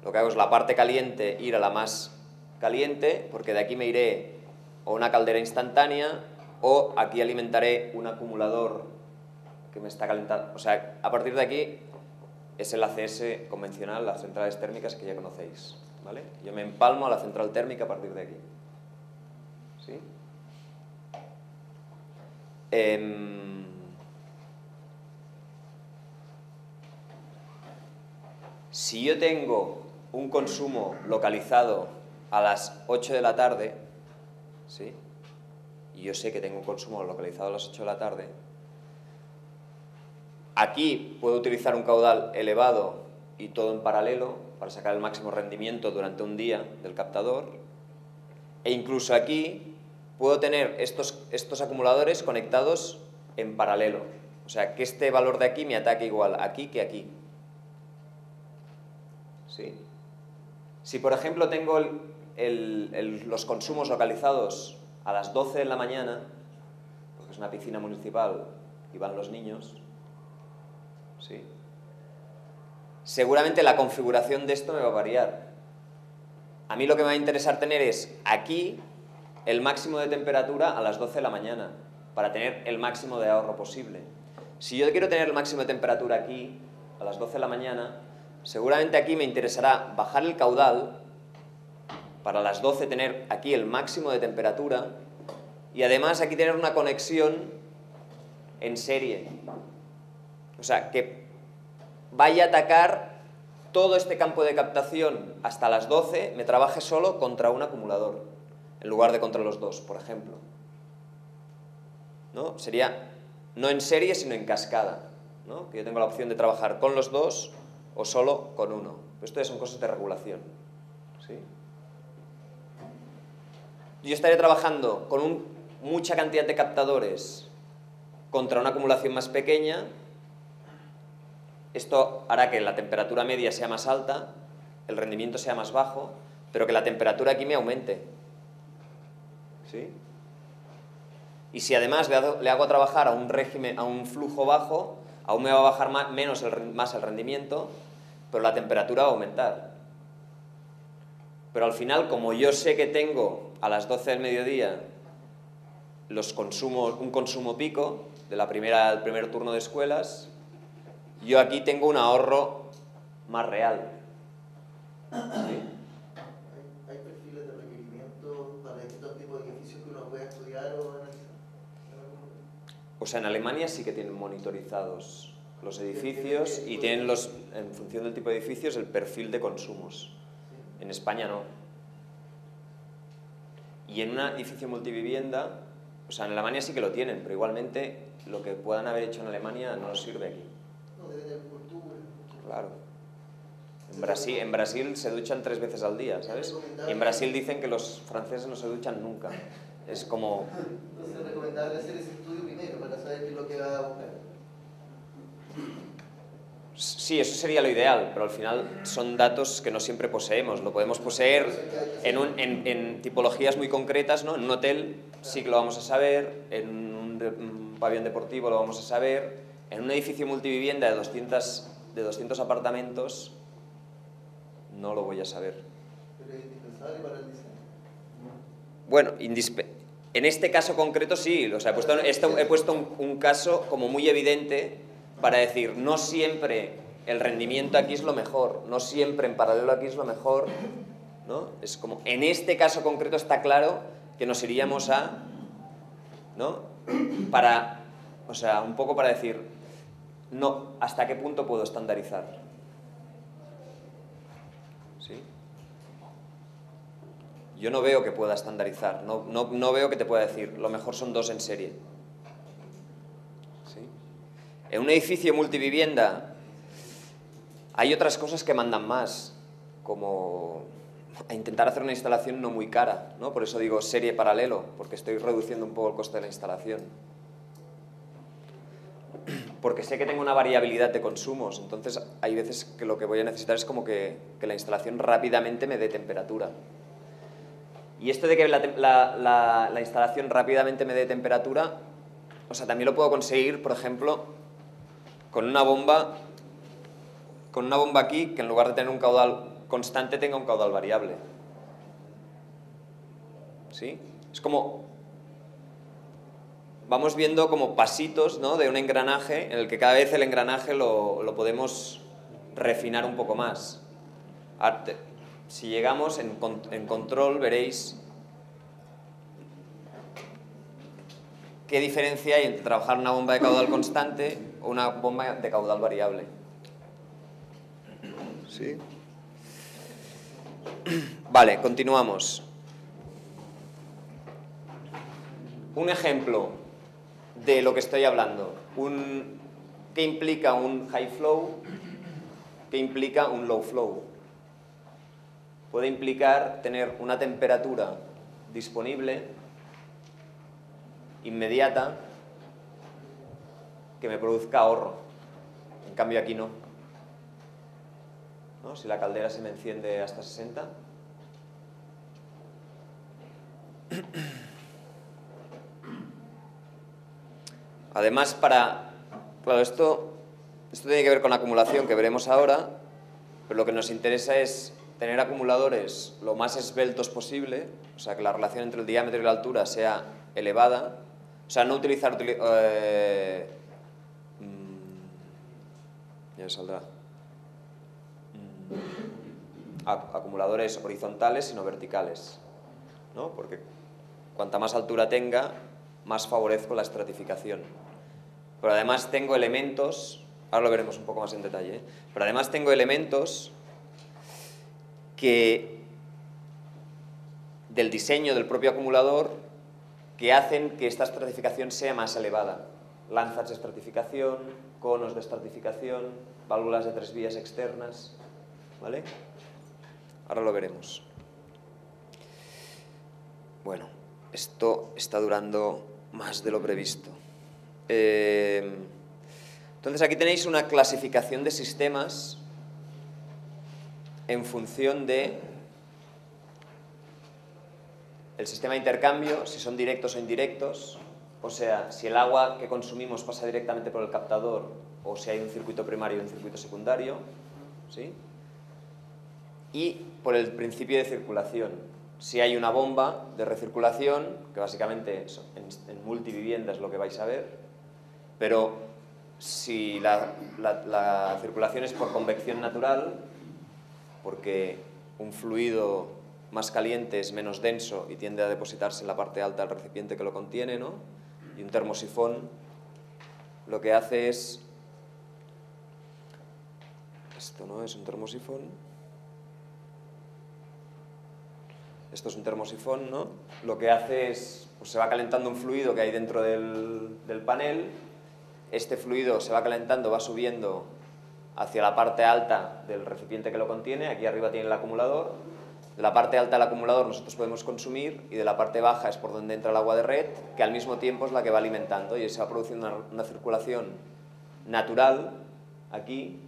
lo que hago es la parte caliente ir a la más caliente, porque de aquí me iré o a una caldera instantánea o aquí alimentaré un acumulador que me está calentando. O sea, a partir de aquí es el ACS convencional, las centrales térmicas que ya conocéis, ¿vale? Yo me empalmo a la central térmica a partir de aquí. ¿Sí? Si yo tengo un consumo localizado a las 8 de la tarde, ¿sí? Y yo sé que tengo un consumo localizado a las 8 de la tarde, aquí puedo utilizar un caudal elevado y todo en paralelo para sacar el máximo rendimiento durante un día del captador, e incluso aquí puedo tener estos acumuladores conectados en paralelo, o sea, que este valor de aquí me ataque igual aquí que aquí. ¿Sí? Si por ejemplo tengo los consumos localizados a las 12 de la mañana, porque es una piscina municipal y van los niños, ¿sí? Seguramente la configuración de esto me va a variar. A mí lo que me va a interesar tener es aquí el máximo de temperatura a las 12 de la mañana, para tener el máximo de ahorro posible. Si yo quiero tener el máximo de temperatura aquí, a las 12 de la mañana, seguramente aquí me interesará bajar el caudal para las 12 tener aquí el máximo de temperatura y además aquí tener una conexión en serie. O sea, que vaya a atacar todo este campo de captación hasta las 12, me trabaje solo contra un acumulador, en lugar de contra los dos, por ejemplo. ¿No? Sería no en serie, sino en cascada, ¿no? Que yo tengo la opción de trabajar con los dos o solo con uno. Esto ya son cosas de regulación, ¿sí? Yo estaría trabajando con mucha cantidad de captadores contra una acumulación más pequeña. Esto hará que la temperatura media sea más alta, el rendimiento sea más bajo, pero que la temperatura aquí me aumente. ¿Sí? Y si además le hago trabajar a un flujo bajo, aún me va a bajar más el rendimiento, pero la temperatura va a aumentar. Pero al final, como yo sé que tengo a las 12 del mediodía un consumo pico del primer turno de escuelas, yo aquí tengo un ahorro más real. ¿Sí? ¿Hay perfiles de requerimiento para distintos tipos de edificios que uno pueda estudiar o analizar? O sea, en Alemania sí que tienen monitorizados los edificios y tienen en función del tipo de edificios, el perfil de consumos. En España no. Y en un edificio multivivienda, o sea, en Alemania sí que lo tienen, pero igualmente lo que puedan haber hecho en Alemania no nos sirve aquí. No, debe tener cultura. Claro. En Brasil se duchan 3 veces al día, ¿sabes? Y en Brasil dicen que los franceses no se duchan nunca. Es como... Entonces es recomendable hacer ese estudio primero para saber qué es lo que va a buscar. Sí, eso sería lo ideal, pero al final son datos que no siempre poseemos. Lo podemos poseer en tipologías muy concretas, ¿no? En un hotel sí que lo vamos a saber, en un pabellón deportivo lo vamos a saber, en un edificio multivivienda de 200 apartamentos no lo voy a saber. Pero es indispensable para el diseño. Bueno, en este caso concreto sí, o sea, he puesto un caso como muy evidente para decir, no siempre el rendimiento aquí es lo mejor, no siempre en paralelo aquí es lo mejor, ¿no? Es como, en este caso concreto está claro que nos iríamos a, ¿no? O sea, un poco para decir, no, ¿hasta qué punto puedo estandarizar? ¿Sí? Yo no veo que pueda estandarizar, no veo que te pueda decir, lo mejor son 2 en serie. ¿Sí? En un edificio multivivienda hay otras cosas que mandan más, como a intentar hacer una instalación no muy cara, ¿no? Por eso digo serie paralelo, porque estoy reduciendo un poco el coste de la instalación. Porque sé que tengo una variabilidad de consumos, entonces hay veces que lo que voy a necesitar es como que la instalación rápidamente me dé temperatura. Y esto de que la instalación rápidamente me dé temperatura, o sea, también lo puedo conseguir, por ejemplo, con una bomba aquí, que en lugar de tener un caudal constante tenga un caudal variable. ¿Sí? Es como... Vamos viendo como pasitos, ¿no?, de un engranaje en el que cada vez el engranaje lo podemos refinar un poco más. Si llegamos en control, veréis qué diferencia hay entre trabajar una bomba de caudal constante o una bomba de caudal variable. ¿Sí? Vale, continuamos. Un ejemplo de lo que estoy hablando. ¿Qué implica un high flow? ¿Qué implica un low flow? Puede implicar tener una temperatura disponible, inmediata, que me produzca ahorro. En cambio aquí no. ¿No? Si la caldera se me enciende hasta 60. Además, claro, esto tiene que ver con la acumulación que veremos ahora, pero lo que nos interesa es tener acumuladores lo más esbeltos posible, o sea, que la relación entre el diámetro y la altura sea elevada, o sea, no utilizar... ya saldrá. Acumuladores horizontales, sino verticales, ¿no? Porque cuanta más altura tenga, más favorezco la estratificación. Pero además tengo elementos, ahora lo veremos un poco más en detalle, ¿eh? Pero además tengo elementos del diseño del propio acumulador que hacen que esta estratificación sea más elevada. Lanzas de estratificación, conos de estratificación, válvulas de 3 vías externas, ¿vale? Ahora lo veremos. Bueno, esto está durando más de lo previsto. Entonces aquí tenéis una clasificación de sistemas en función de el sistema de intercambio, si son directos o indirectos, o sea, si el agua que consumimos pasa directamente por el captador o si hay un circuito primario y un circuito secundario, ¿sí? Y por el principio de circulación. Si hay una bomba de recirculación, que básicamente en multivivienda es lo que vais a ver, pero si la circulación es por convección natural, porque un fluido más caliente es menos denso y tiende a depositarse en la parte alta del recipiente que lo contiene, ¿no? Y un termosifón lo que hace es... Esto no es un termosifón. Esto es un termosifón, ¿no? Lo que hace es, pues se va calentando un fluido que hay dentro del panel. Este fluido se va calentando, va subiendo hacia la parte alta del recipiente que lo contiene. Aquí arriba tiene el acumulador. De la parte alta del acumulador nosotros podemos consumir y de la parte baja es por donde entra el agua de red, que al mismo tiempo es la que va alimentando y se va produciendo una circulación natural aquí,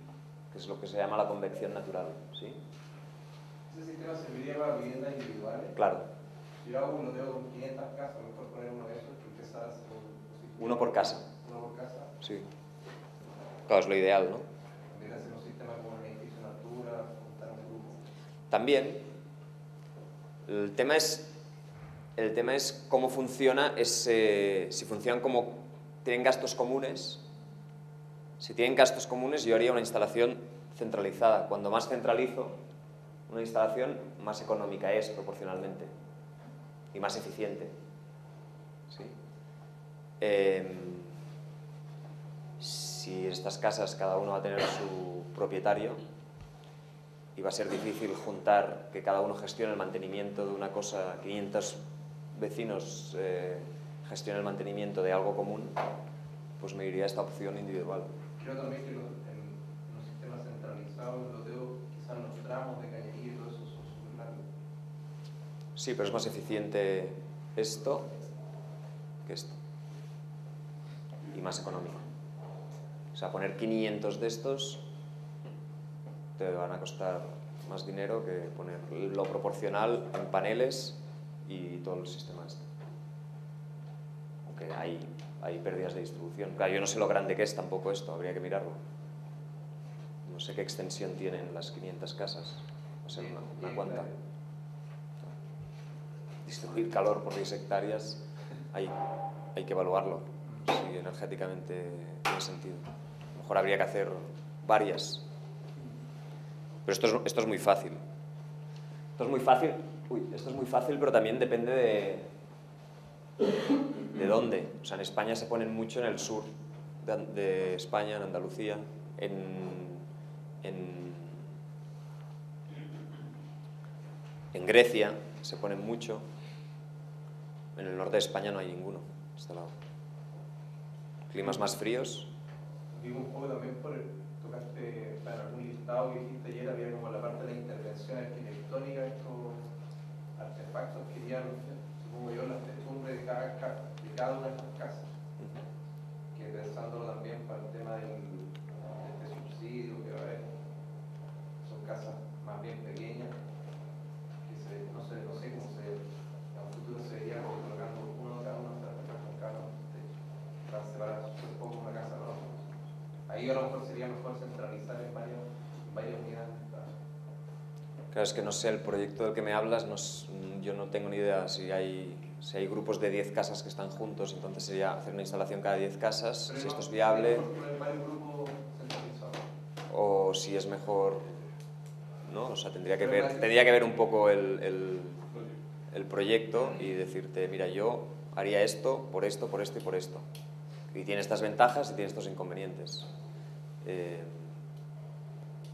que es lo que se llama la convección natural, ¿sí? ¿Ese sistema serviría para viviendas individuales? Claro. Si yo hago un loteo con 500 casas, mejor poner uno de esos que empezar a hacer Uno por casa. Uno por casa. Sí. Claro, es lo ideal, ¿no? En vez de hacer un sistema como un edificio en altura, juntar un grupo. También. El tema es cómo funciona si funcionan como... ¿Tienen gastos comunes? Si tienen gastos comunes, yo haría una instalación centralizada. Cuando más centralizo una instalación, más económica es proporcionalmente y más eficiente. ¿Sí? Si estas casas cada uno va a tener su propietario y va a ser difícil juntar que cada uno gestione el mantenimiento de una cosa, 500 vecinos gestionen el mantenimiento de algo común, pues me iría a esta opción individual. Creo también que en un sistema centralizado, el loteo, quizás los tramos de cañería y todo eso son súper largos. Sí, pero es más eficiente esto que esto. Y más económico. O sea, poner 500 de estos te van a costar más dinero que poner lo proporcional en paneles y todo el sistema este. Aunque hay pérdidas de distribución. Claro, yo no sé lo grande que es tampoco esto, habría que mirarlo. No sé qué extensión tienen las 500 casas. ser una cuanta. Distribuir calor por 10 hectáreas, hay que evaluarlo, si energéticamente tiene sentido. A lo mejor habría que hacer varias. Pero esto es muy fácil. Esto es muy fácil, pero también depende de dónde. O sea, en España se ponen mucho en el sur de España, en Andalucía, en Grecia se ponen mucho. En el norte de España no hay ninguno, de este lado. Climas más fríos. Digo un poco también tocaste en algún listado que dijiste ayer, había como la parte de la intervención arquitectónica, estos artefactos que ya, supongo yo, las testumbres de cada una de estas casas. Que pensándolo también para el tema de este subsidio que va a haber, son casas más bien pequeñas, que no sé cómo en un futuro se vería colocando uno de cada uno con cada uno, para separar un poco una casa de la otra. Ahí a lo mejor sería mejor centralizar en varias unidades. Claro, es que no sé, el proyecto del que me hablas, yo no tengo ni idea si hay grupos de 10 casas que están juntos, entonces sería hacer una instalación cada 10 casas, pero si esto es no, viable, varios grupos centralizados. o si es mejor, ¿no? O sea, tendría que ver un poco el proyecto y decirte, mira, yo haría esto, por esto y por esto. Y tiene estas ventajas y tiene estos inconvenientes.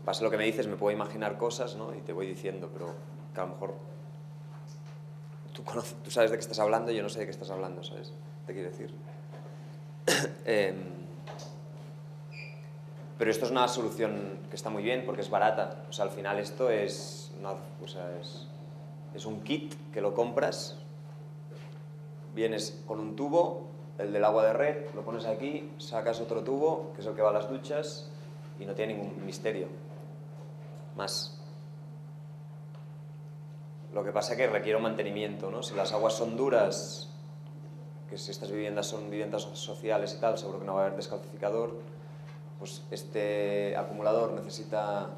Pasa lo que me dices, me puedo imaginar cosas, ¿no? Y te voy diciendo, pero que a lo mejor tú sabes de qué estás hablando y yo no sé de qué estás hablando, ¿sabes? Te quiero decir. Pero esto es una solución que está muy bien porque es barata. O sea, al final esto es un kit que lo compras, vienes con un tubo, el del agua de red, lo pones aquí, sacas otro tubo, que es el que va a las duchas, y no tiene ningún misterio más. Lo que pasa es que requiere un mantenimiento, ¿no? Si las aguas son duras, que si estas viviendas son viviendas sociales y tal, seguro que no va a haber descalcificador, pues este acumulador necesita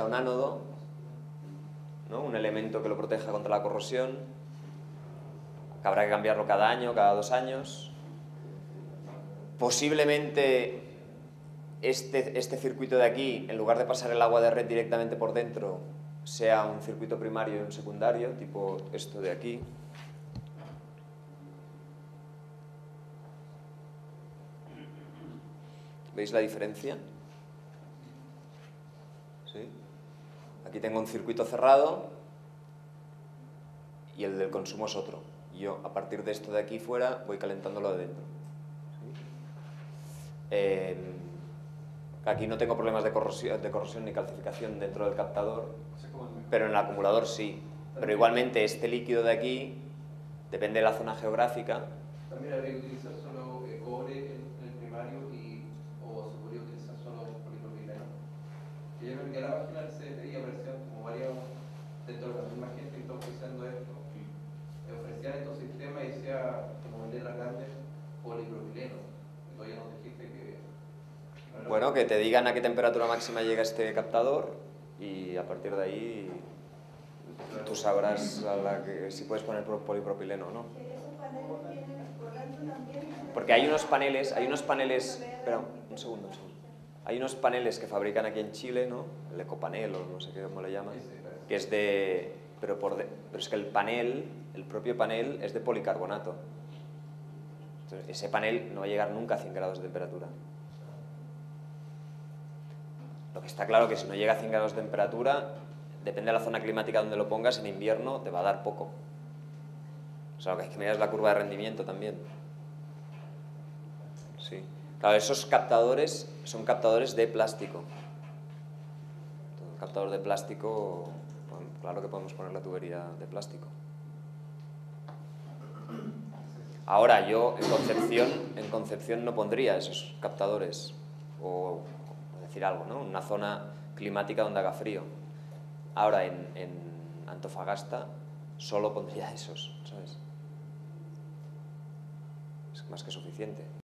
un ánodo, ¿no? Un elemento que lo proteja contra la corrosión, que habrá que cambiarlo cada año, cada 2 años. Posiblemente este circuito de aquí, en lugar de pasar el agua de red directamente por dentro, sea un circuito primario y un secundario, tipo esto de aquí. ¿Veis la diferencia? ¿Sí? Aquí tengo un circuito cerrado y el del consumo es otro. Yo, a partir de esto de aquí fuera, voy calentándolo de dentro. ¿Sí? Aquí no tengo problemas de corrosión ni calcificación dentro del captador, pero en el acumulador sí. Pero igualmente este líquido de aquí, depende de la zona geográfica. También habría que utilizar solo cobre en el primario o se podría utilizar solo polipropileno. Que yo creo que a la página del CDTI aparecían como varios, dentro de la misma gente que está ofreciendo esto, ofrecían estos sistemas y decía, como en letras grandes, polipropileno. Que todavía nos dijiste que... Bueno, que te digan a qué temperatura máxima llega este captador y a partir de ahí tú sabrás si puedes poner polipropileno o no. Porque hay unos paneles, espera, un segundo. Hay unos paneles que fabrican aquí en Chile, ¿no? El ecopanel o no sé cómo le llaman, que es de... Pero es que el propio panel es de policarbonato. Entonces, ese panel no va a llegar nunca a 100 grados de temperatura. Lo que está claro que si no llega a 100 grados de temperatura, depende de la zona climática donde lo pongas, en invierno te va a dar poco. O sea, lo que hay que mirar es la curva de rendimiento también. Sí. Claro, esos captadores son captadores de plástico. Un captador de plástico, bueno, claro que podemos poner la tubería de plástico. Ahora, yo en Concepción no pondría esos captadores, o decir algo, ¿no? Una zona climática donde haga frío. Ahora, en Antofagasta solo pondría esos, ¿sabes? Es más que suficiente.